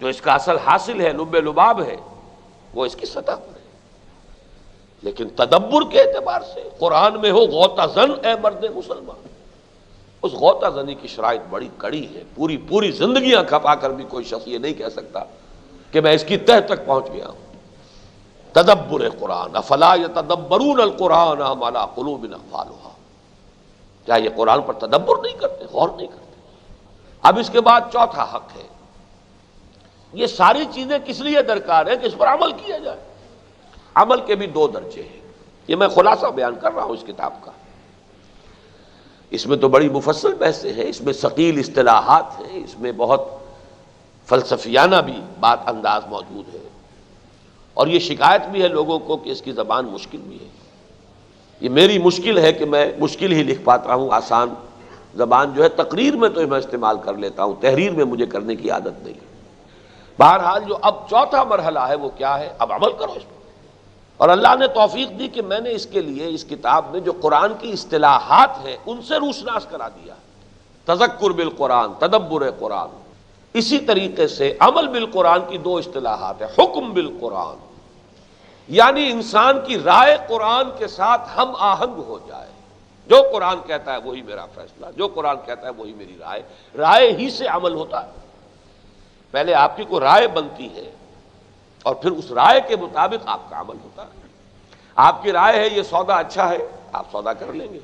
جو اس کا اصل حاصل ہے، لب لباب ہے، وہ اس کی سطح پر ہے۔ لیکن تدبر کے اعتبار سے قرآن میں ہو غوطہ زن اے مرد مسلمان، اس غوطہ زنی کی شرائط بڑی کڑی ہے، پوری زندگیاں کھپا کر بھی کوئی شخص یہ نہیں کہہ سکتا کہ میں اس کی تہ تک پہنچ گیا ہوں۔ تدبر قرآن، افلا یتدبرون القرآن ام علی قلوب اقفالها، کیا یہ قرآن پر تدبر نہیں کرتے، غور نہیں کرتے؟ اب اس کے بعد چوتھا حق ہے، یہ ساری چیزیں کس لیے درکار ہے کہ اس پر عمل کیا جائے۔ عمل کے بھی 2 درجے ہیں، یہ میں خلاصہ بیان کر رہا ہوں اس کتاب کا، اس میں تو بڑی مفصل بحثیں ہیں، اس میں ثقیل اصطلاحات ہیں، اس میں بہت فلسفیانہ بھی بات انداز موجود ہے، اور یہ شکایت بھی ہے لوگوں کو کہ اس کی زبان مشکل بھی ہے۔ یہ میری مشکل ہے کہ میں مشکل ہی لکھ پاتا ہوں، آسان زبان جو ہے تقریر میں تو میں استعمال کر لیتا ہوں، تحریر میں مجھے کرنے کی عادت نہیں۔ بہرحال جو اب چوتھا مرحلہ ہے وہ کیا ہے، اب عمل کرو اس پر۔ اور اللہ نے توفیق دی کہ میں نے اس کے لیے اس کتاب میں جو قرآن کی اصطلاحات ہیں ان سے روشناس کرا دیا، تذکر بالقرآن، تدبر قرآن۔ اسی طریقے سے عمل بالقرآن کی 2 اصطلاحات ہیں، حکم بالقرآن، یعنی انسان کی رائے قرآن کے ساتھ ہم آہنگ ہو جائے، جو قرآن کہتا ہے وہی میرا فیصلہ، جو قرآن کہتا ہے وہی میری رائے، رائے ہی سے عمل ہوتا ہے۔ پہلے آپ کی کوئی رائے بنتی ہے اور پھر اس رائے کے مطابق آپ کا عمل ہوتا ہے۔ آپ کی رائے ہے یہ سودا اچھا ہے، آپ سودا کر لیں گے۔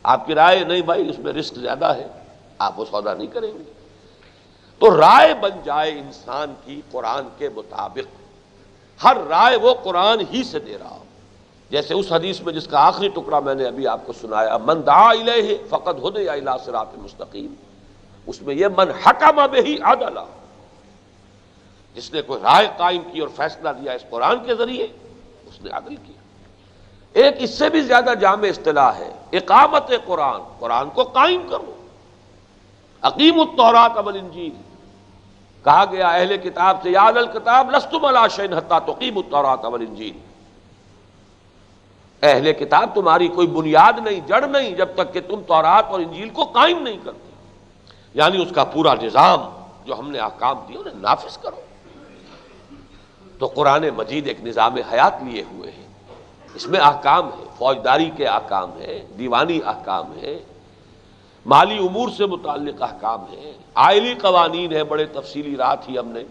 آپ کی رائے نہیں بھائی اس میں رسک زیادہ ہے، آپ وہ سودا نہیں کریں گے۔ تو رائے بن جائے انسان کی قرآن کے مطابق، ہر رائے وہ قرآن ہی سے دے رہا ہو۔ جیسے اس حدیث میں جس کا آخری ٹکڑا میں نے ابھی آپ کو سنایا، من دعا الیہ فقد ہدی الی صراط مستقیم، اس میں یہ من حکم بہ عدلا، جس نے کوئی رائے قائم کی اور فیصلہ دیا اس قرآن کے ذریعے، اس نے عدل کیا۔ ایک اس سے بھی زیادہ جامع اصطلاح ہے اقامت قرآن، قرآن کو قائم کرو۔ اقیموا التوراۃ والانجیل، کہا گیا اہل کتاب سے، یا اہل الکتاب لستم علی شیء حتی تقیموا التوراۃ والانجیل، اہل کتاب تمہاری کوئی بنیاد نہیں، جڑ نہیں، جب تک کہ تم تورات اور انجیل کو قائم نہیں کرتے، یعنی اس کا پورا نظام جو ہم نے احکام دیے انہیں نافذ کرو۔ تو قرآن مجید ایک نظام حیات لیے ہوئے ہے، اس میں احکام ہے، فوجداری کے احکام ہے، دیوانی احکام ہے، مالی امور سے متعلق احکام ہے، آئلی قوانین ہے، بڑے تفصیلی رات ہی ہم نے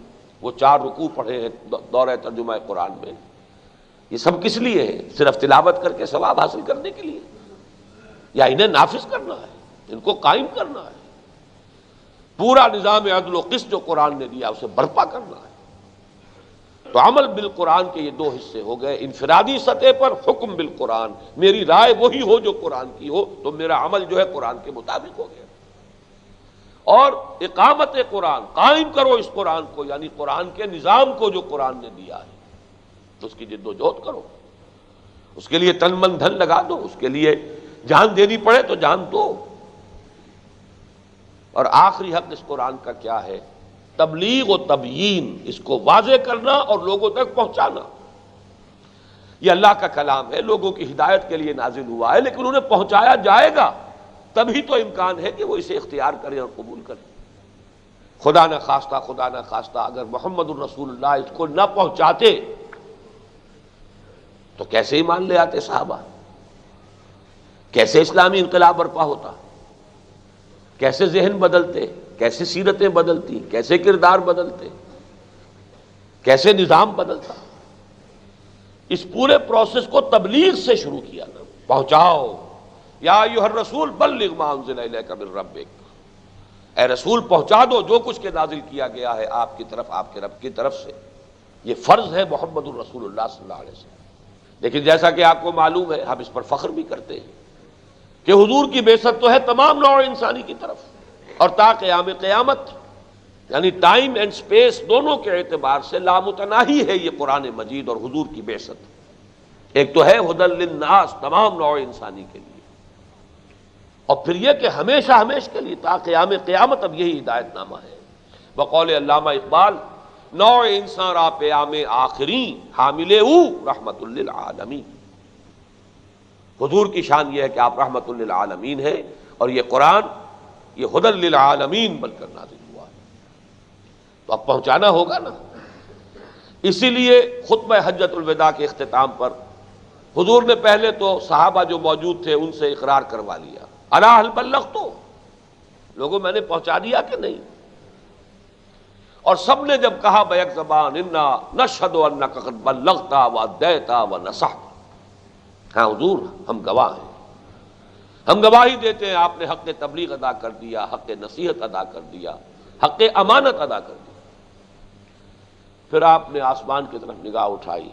وہ 4 رکوع پڑھے ہیں دورہ ترجمہ قرآن میں، یہ سب کس لیے ہے؟ صرف تلاوت کر کے ثواب حاصل کرنے کے لیے، یا انہیں نافذ کرنا ہے، ان کو قائم کرنا ہے؟ پورا نظام عدل و قسط جو قرآن نے دیا اسے برپا کرنا ہے۔ تو عمل بالقرآن کے یہ 2 حصے ہو گئے، انفرادی سطح پر حکم بالقرآن، میری رائے وہی ہو جو قرآن کی ہو، تو میرا عمل جو ہے قرآن کے مطابق ہو گیا، اور اقامت قرآن، قائم کرو اس قرآن کو، یعنی قرآن کے نظام کو جو قرآن نے دیا ہے، تو اس کی جد و جہد کرو، اس کے لیے تن من دھن لگا دو، اس کے لیے جان دینی پڑے تو جان دو۔ اور آخری حق اس قرآن کا کیا ہے؟ تبلیغ و تبیین، اس کو واضح کرنا اور لوگوں تک پہنچانا۔ یہ اللہ کا کلام ہے، لوگوں کی ہدایت کے لیے نازل ہوا ہے، لیکن انہیں پہنچایا جائے گا تبھی تو امکان ہے کہ وہ اسے اختیار کریں اور قبول کریں۔ خدا نہ خواستہ اگر محمد الرسول اللہ اس کو نہ پہنچاتے تو کیسے ایمان لے آتے صحابہ؟ کیسے اسلامی انقلاب برپا ہوتا؟ کیسے ذہن بدلتے؟ کیسے سیرتیں بدلتی؟ کیسے کردار بدلتے؟ کیسے نظام بدلتا؟ اس پورے پروسیس کو تبلیغ سے شروع کیا نا، پہنچاؤ، یا ایھا الرسول بلغ ما انزل الیک من ربک، اے رسول پہنچا دو جو کچھ کے نازل کیا گیا ہے آپ کی طرف، آپ کے رب کی طرف سے۔ یہ فرض ہے محمد الرسول اللہ صلی اللہ علیہ وسلم۔ لیکن جیسا کہ آپ کو معلوم ہے، ہم اس پر فخر بھی کرتے ہیں کہ حضور کی بعثت تو ہے تمام نوع انسانی کی طرف، اور تا قیام قیامت، یعنی ٹائم اینڈ سپیس دونوں کے اعتبار سے لامتناہی ہے یہ قرآن مجید اور حضور کی بعثت۔ ایک تو ہے ھدی للناس، تمام نوع انسانی کے لیے، اور پھر یہ کہ ہمیشہ ہمیشہ کے لیے تا قیام قیامت اب یہی ہدایت نامہ ہے۔ بقول علامہ اقبال، نوع انسان را پیام آخری حامل او رحمت للعالمین۔ حضور کی شان یہ ہے کہ آپ رحمت للعالمین ہیں، اور یہ قرآن یہ ھدی للعالمین بن کر نازل ہوا ہے، تو اب پہنچانا ہوگا نا۔ اسی لیے خطبہ حجۃ الوداع کے اختتام پر حضور نے پہلے تو صحابہ جو موجود تھے ان سے اقرار کروا لیا، الا ہل بلغت، لوگوں میں نے پہنچا دیا کہ نہیں؟ اور سب نے جب کہا بیک زبان، انا نشہد انک قد بلغت وادیت ونصحت، ہاں حضور ہم گواہ ہیں، ہم گواہی دیتے ہیں آپ نے حق تبلیغ ادا کر دیا، حق نصیحت ادا کر دیا، حق امانت ادا کر دیا۔ پھر آپ نے آسمان کی طرف نگاہ اٹھائی،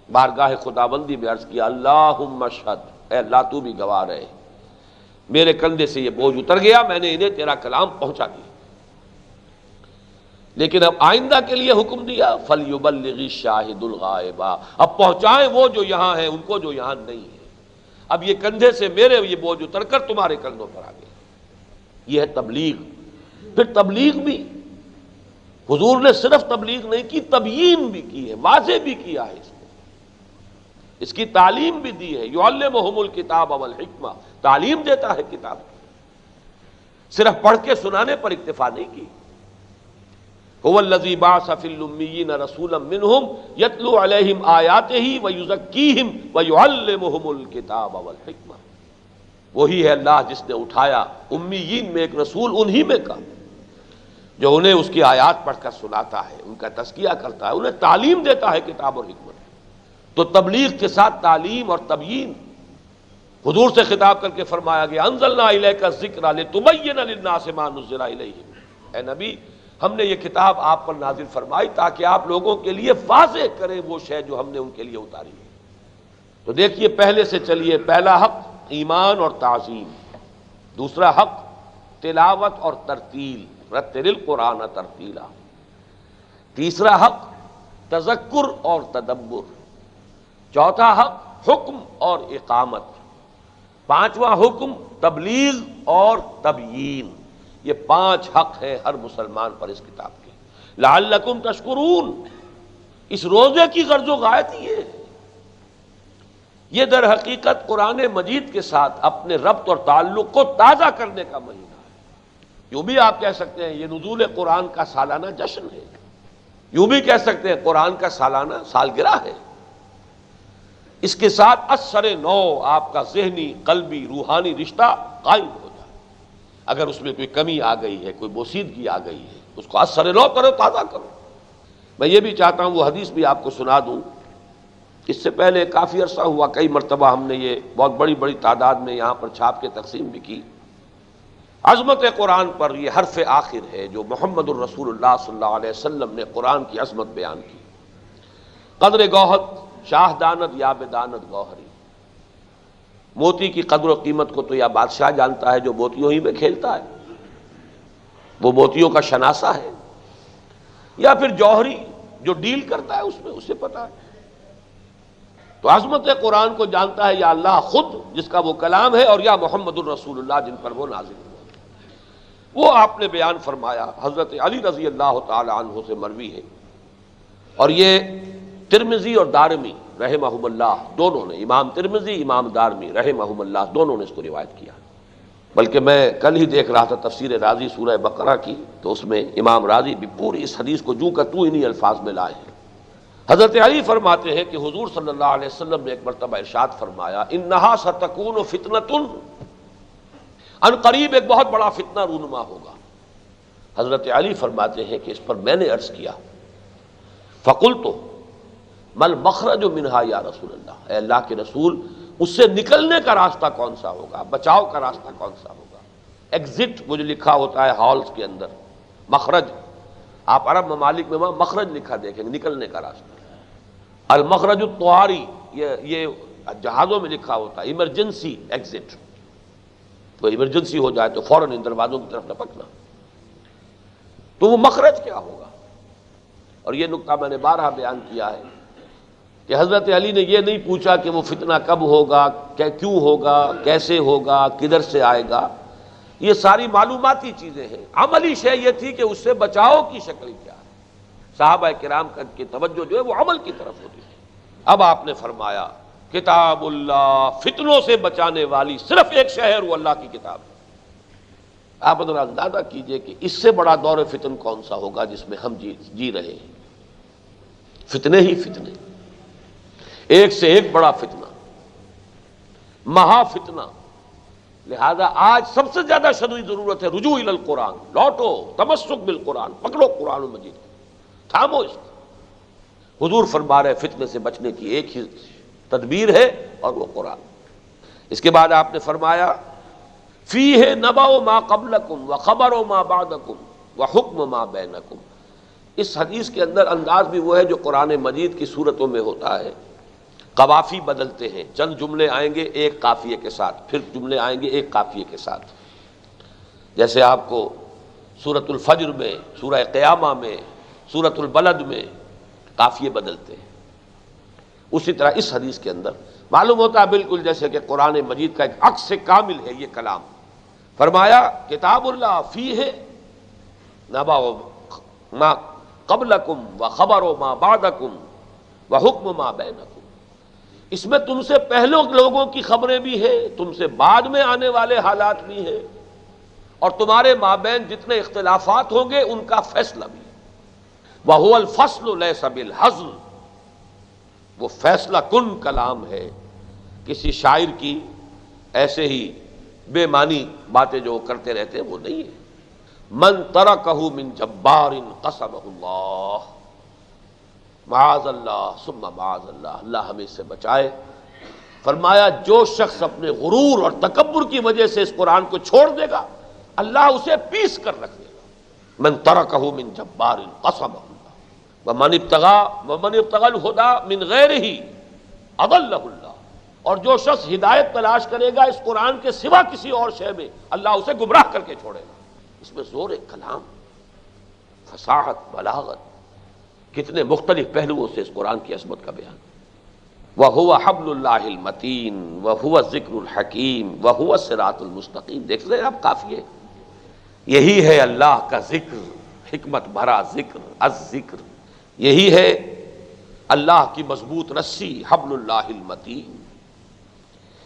بارگاہ خداوندی میں عرض کیا، اللہم اشہد، اے اللہ تو بھی گواہ رہے، میرے کندھے سے یہ بوجھ اتر گیا، میں نے انہیں تیرا کلام پہنچا دیا۔ لیکن اب آئندہ کے لیے حکم دیا، فَلْيُبَلِّغِ الشَّاهِدُ الْغَائِبَ، اب پہنچائیں وہ جو یہاں ہیں ان کو جو یہاں نہیں ہے۔ اب یہ کندھے سے میرے یہ بوجھ اتر کر تمہارے کندھوں پر آ گیا، یہ ہے تبلیغ۔ پھر تبلیغ بھی حضور نے صرف تبلیغ نہیں کی، تبیین بھی کی ہے، واضح بھی کیا ہے، اس کی تعلیم بھی دی ہے۔ یعلمہم الکتاب والحکمہ، تعلیم دیتا ہے کتاب کی، صرف پڑھ کے سنانے پر اکتفا نہیں کی۔ هو الذی بعث فی الامیین رسولا منہم یتلو علیہم آیاتہ ویزکیہم ویعلمہم الکتاب والحکمہ، وہی ہے اللہ جس نے اٹھایا امیین میں ایک رسول انہی میں کا، جو انہیں اس کی آیات پڑھ کر سناتا ہے، ان کا تزکیہ کرتا ہے، انہیں تعلیم دیتا ہے کتاب اور حکمت۔ تو تبلیغ کے ساتھ تعلیم اور تبیین، حضور سے خطاب کر کے فرمایا گیا، انزلنا الیک الذکر لتبین للناس ما نزل الیہم، اے نبی ہم نے یہ کتاب آپ پر نازل فرمائی تاکہ آپ لوگوں کے لیے واضح کریں وہ شے جو ہم نے ان کے لیے اتاری ہے۔ تو دیکھیے پہلے سے چلیے، پہلا حق ایمان اور تعظیم، دوسرا حق تلاوت اور ترتیل، رتل القرآن ترتیلا، تیسرا حق تذکر اور تدبر، چوتھا حق حکم اور اقامت، پانچواں حکم تبلیغ اور تبیین۔ یہ 5 حق ہیں ہر مسلمان پر اس کتاب کے، لعلکم تشکرون۔ اس روزے کی غرض و غایت یہ ہے، یہ در حقیقت قرآن مجید کے ساتھ اپنے ربط اور تعلق کو تازہ کرنے کا مہینہ ہے۔ یوں بھی آپ کہہ سکتے ہیں یہ نزول قرآن کا سالانہ جشن ہے، یوں بھی کہہ سکتے ہیں قرآن کا سالانہ سالگرہ ہے۔ اس کے ساتھ اثر نو آپ کا ذہنی، قلبی، روحانی رشتہ قائم ہو جائے۔ اگر اس میں کوئی کمی آ گئی ہے، کوئی بوسیدگی آ گئی ہے، اس کو اثر نو کرو، تازہ کرو۔ میں یہ بھی چاہتا ہوں وہ حدیث بھی آپ کو سنا دوں. اس سے پہلے کافی عرصہ ہوا، کئی مرتبہ ہم نے یہ بہت بڑی بڑی تعداد میں یہاں پر چھاپ کے تقسیم بھی کی. عظمت قرآن پر یہ حرف آخر ہے جو محمد الرسول اللہ صلی اللہ علیہ وسلم نے قرآن کی عظمت بیان کی. قدر گوہر شاہ داند یا بداند گوہری. موتی کی قدر و قیمت کو تو یا بادشاہ جانتا ہے جو موتیوں ہی میں کھیلتا ہے، وہ موتیوں کا شناسہ ہے، یا پھر جوہری جو ڈیل کرتا ہے اس میں، اسے پتا ہے. تو عظمت قرآن کو جانتا ہے یا اللہ خود جس کا وہ کلام ہے، اور یا محمد الرسول اللہ جن پر وہ نازل ہوا. وہ آپ نے بیان فرمایا، حضرت علی رضی اللہ تعالی عنہ سے مروی ہے، اور یہ ترمذی اور دارمی رحمہم اللہ دونوں نے، امام ترمذی امام دارمی رحمہم اللہ دونوں نے اس کو روایت کیا. بلکہ میں کل ہی دیکھ رہا تھا تفسیر رازی سورہ بقرہ کی، تو اس میں امام رازی بھی پوری اس حدیث کو جو کا تو انہی الفاظ میں لائے ہیں. حضرت علی فرماتے ہیں کہ حضور صلی اللہ علیہ وسلم نے ایک مرتبہ ارشاد فرمایا، انہا ستکون فتنۃ، ان قریب ایک بہت بڑا فتنہ رونما ہوگا. حضرت علی فرماتے ہیں کہ اس پر میں نے عرض کیا، فقلت مل مخرج منہا یا رسول اللہ، اے اللہ کے رسول اس سے نکلنے کا راستہ کون سا ہوگا، بچاؤ کا راستہ کون سا ہوگا. ایگزٹ وہ جو لکھا ہوتا ہے ہالز کے اندر، مخرج آپ عرب ممالک میں وہاں مخرج لکھا دیکھیں گے، نکلنے کا راستہ. المخرج الطواری یہ جہازوں میں لکھا ہوتا ہے، ایمرجنسی ایگزٹ، کوئی ایمرجنسی ہو جائے تو فوراً ان دروازوں کی طرف لپکنا. تو وہ مخرج کیا ہوگا. اور یہ نکتہ میں نے بارہا بیان کیا ہے کہ حضرت علی نے یہ نہیں پوچھا کہ وہ فتنہ کب ہوگا، کیوں ہوگا، کیسے ہوگا، کدھر سے آئے گا. یہ ساری معلوماتی چیزیں ہیں. عملی شے یہ تھی کہ اس سے بچاؤ کی شکل کیا ہے. صحابہ کرام کی توجہ جو ہے وہ عمل کی طرف ہوتی تھی. اب آپ نے فرمایا کتاب اللہ، فتنوں سے بچانے والی صرف ایک شہر وہ اللہ کی کتاب ہے. آپ ذرا اندازہ کیجئے کہ اس سے بڑا دور فتن کون سا ہوگا جس میں ہم جی رہے ہیں. فتنے ہی فتنے، ایک سے ایک بڑا فتنہ، مہا فتنہ. لہذا آج سب سے زیادہ شدید ضرورت ہے رجوع الی القرآن. لوٹو، تمسک بالقرآن، پکڑو قرآن مجید کو، تھامو اس کو. حضور فرما رہے فتنے سے بچنے کی ایک ہی تدبیر ہے اور وہ قرآن. اس کے بعد آپ نے فرمایا فیہ نبأ ما قبلکم وخبر ما بعدکم وحکم ما بینکم. اس حدیث کے اندر انداز بھی وہ ہے جو قرآن مجید کی صورتوں میں ہوتا ہے. قوافی بدلتے ہیں، چند جملے آئیں گے ایک قافیے کے ساتھ، پھر جملے آئیں گے ایک قافیے کے ساتھ. جیسے آپ کو سورۃ الفجر میں، سورہ قیامہ میں، سورۃ البلد میں قافیے بدلتے ہیں. اسی طرح اس حدیث کے اندر معلوم ہوتا ہے بالکل جیسے کہ قرآن مجید کا ایک عکس کامل ہے یہ کلام. فرمایا کتاب اللہ فیہ نبأ ما قبلکم وخبر ما بعدکم وحکم ما بینکم. اس میں تم سے پہلے لوگوں کی خبریں بھی ہیں، تم سے بعد میں آنے والے حالات بھی ہیں، اور تمہارے مابین جتنے اختلافات ہوں گے ان کا فیصلہ بھی. وَهُوَ الْفَصْلُ لَيْسَ بِالْحَزْلِ، وہ فیصلہ کن کلام ہے، کسی شاعر کی ایسے ہی بے معنی باتیں جو کرتے رہتے ہیں وہ نہیں ہے. من ترکہ من جبار قسمہ اللہ، معاذ اللہ ثم معاذ اللہ، اللہ ہمیں اس سے بچائے. فرمایا جو شخص اپنے غرور اور تکبر کی وجہ سے اس قرآن کو چھوڑ دے گا اللہ اسے پیس کر رکھ دے گا. من ترکہ من جبار قسمہ اللہ ومن ابتغى الہدی من غیرہ اضلہ اللہ. اور جو شخص ہدایت تلاش کرے گا اس قرآن کے سوا کسی اور شے میں اللہ اسے گمراہ کر کے چھوڑے گا. اس میں زور کلام، فصاحت، بلاغت، کتنے مختلف پہلوؤں سے اس قرآن کی عظمت کا بیان. وَهُوَ حَبْلُ اللَّهِ الْمَتِينُ وَهُوَ الذِّكْرُ الْحَكِيمُ وَهُوَ الصِّرَاطُ الْمُسْتَقِيمُ. دیکھ لیں آپ قافیے، یہی ہے اللہ کا ذکر، حکمت بھرا ذکر، الذکر. یہی ہے اللہ کی مضبوط رسی، حبل اللہ المتین.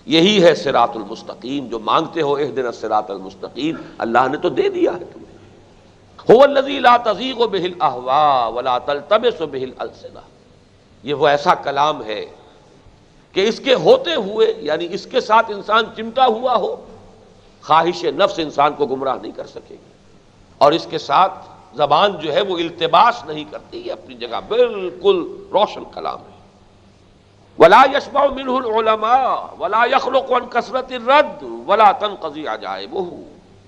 یہی ہے صراط المستقیم. جو مانگتے ہو اہدنا الصراط المستقیم، اللہ نے تو دے دیا ہے تمہیں. هو الذی لا تزیغ بہ الاہواء ولا تلتبس بہ الالسنہ. یہ وہ ایسا کلام ہے کہ اس کے ہوتے ہوئے، یعنی اس کے ساتھ انسان چمٹا ہوا ہو، خواہش نفس انسان کو گمراہ نہیں کر سکے گی، اور اس کے ساتھ زبان جو ہے وہ التباس نہیں کرتی، یہ اپنی جگہ بالکل روشن کلام ہے۔ ولا يشبع منه العلماء ولا يخلق عن كثرة الرد ولا تنقضي عجائبه،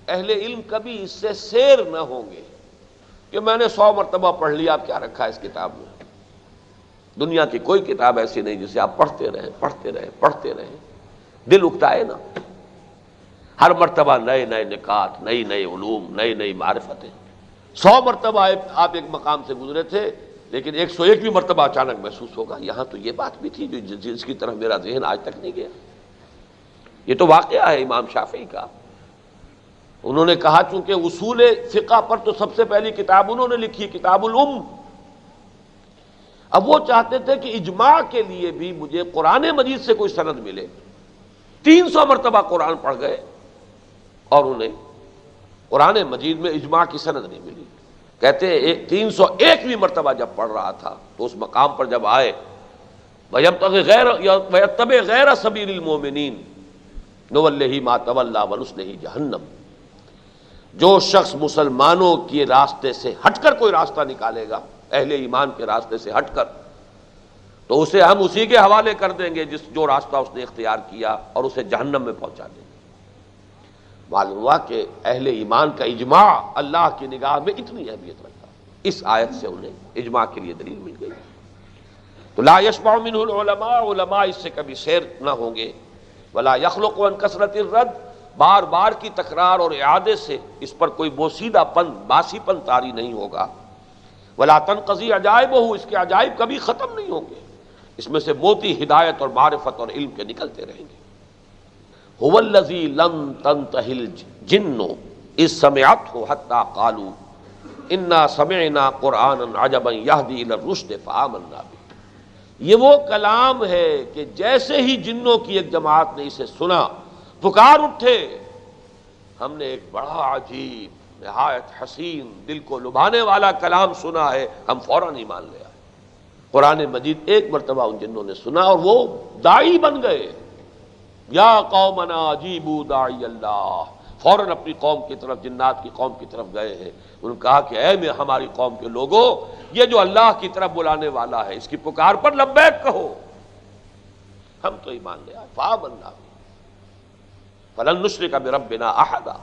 اہل علم کبھی اس سے سیر نہ ہوں گے کہ میں نے 100 مرتبہ پڑھ لیا، اب کیا رکھا ہے اس کتاب میں۔ دنیا کی کوئی کتاب ایسی نہیں جسے آپ پڑھتے رہیں پڑھتے رہیں پڑھتے رہیں، دل اکتا ہے نا۔ ہر مرتبہ نئے نئے نکات، نئی نئی علوم، نئی نئی معرفتیں۔ 100 مرتبہ آپ ایک مقام سے گزرے تھے، لیکن 101ویں مرتبہ اچانک محسوس ہوگا یہاں تو یہ بات بھی تھی جس کی طرف میرا ذہن آج تک نہیں گیا۔ یہ تو واقعہ ہے امام شافعی کا۔ انہوں نے کہا چونکہ اصول فقہ پر تو سب سے پہلی کتاب انہوں نے لکھی، کتاب الام۔ اب وہ چاہتے تھے کہ اجماع کے لیے بھی مجھے قرآن مجید سے کوئی سند ملے۔ 300 مرتبہ قرآن پڑھ گئے اور انہیں قرآن مجید میں اجماع کی سند نہیں ملی۔ کہتے ہیں 301ویں مرتبہ جب پڑھ رہا تھا تو اس مقام پر جب آئے وَيَتَّبِعْ غَيْرَ سَبِيلِ الْمُؤْمِنِينَ نُوَلِّهِ مَا تَوَلَّىٰ وَنُصْلِهِ جَهَنَّمَ، جو شخص مسلمانوں کے راستے سے ہٹ کر کوئی راستہ نکالے گا، اہل ایمان کے راستے سے ہٹ کر، تو اسے ہم اسی کے حوالے کر دیں گے جو راستہ اس نے اختیار کیا، اور اسے جہنم میں پہنچا دیں گے۔ معلوم ہوا کہ اہل ایمان کا اجماع اللہ کی نگاہ میں اتنی اہمیت رکھتا ہے۔ اس آیت سے انہیں اجماع کے لیے دلیل مل گئی۔ تو لا یشبع منہ العلماء، علماء اس سے کبھی سیر نہ ہوں گے۔ ولا یخلق عن کثرت الرد، بار بار کی تکرار اور اعادے سے اس پر کوئی بوسیدہ پن، باسی پن طاری نہیں ہوگا۔ ولا تنقضی عجائبہ، اس کے عجائب کبھی ختم نہیں ہوں گے، اس میں سے موتی ہدایت اور معرفت اور علم کے نکلتے رہیں گے۔ هو الذی لم تنتہ الجن اذ سمعته حتی قالوا انا سمعنا قرآنا عجبا یہدی الی الرشد فآمنا به، یہ وہ کلام ہے کہ جیسے ہی جنوں کی ایک جماعت نے اسے سنا پکار اٹھے، ہم نے ایک بڑا عجیب، نہایت حسین، دل کو لبھانے والا کلام سنا ہے، ہم فوراً ایمان لے آئے۔ قرآن مجید ایک مرتبہ ان جنوں نے سنا اور وہ داعی بن گئے۔ یا قومنا اجیبوا داعی اللہ، فوراً اپنی قوم کی طرف، جنات کی قوم کی طرف گئے ہیں۔ انہوں نے کہا کہ اے ہماری قوم کے لوگوں، یہ جو اللہ کی طرف بلانے والا ہے اس کی پکار پر لبیک کہو، ہم تو ایمان لے آئے۔ فآمنا فلن نشرک بربنا احدا،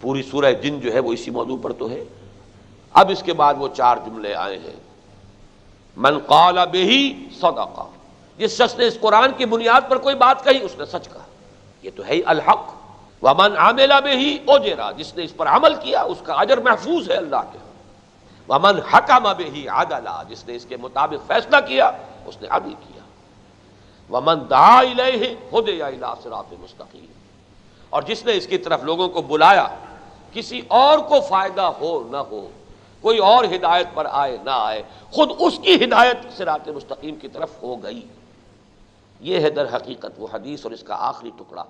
پوری سورہ جن جو ہے وہ اسی موضوع پر تو ہے۔ اب اس کے بعد وہ 4 جملے آئے ہیں۔ من قال بہ صدق، جس شخص نے اس قرآن کی بنیاد پر کوئی بات کہی اس نے سچ کہا، یہ تو ہے ہی الحق۔ ومن عمل بہ اجر، جس نے اس پر عمل کیا اس کا اجر محفوظ ہے اللہ کے ہاں۔ ومن حکم بہ عدل، جس نے اس کے مطابق فیصلہ کیا اس نے عدل کیا۔ ومن دعا الیہ ہدی الی صراط مستقیم، اور جس نے اس کی طرف لوگوں کو بلایا، کسی اور کو فائدہ ہو نہ ہو، کوئی اور ہدایت پر آئے نہ آئے، خود اس کی ہدایت صراط مستقیم کی طرف ہو گئی۔ یہ ہے در حقیقت وہ حدیث اور اس کا آخری ٹکڑا۔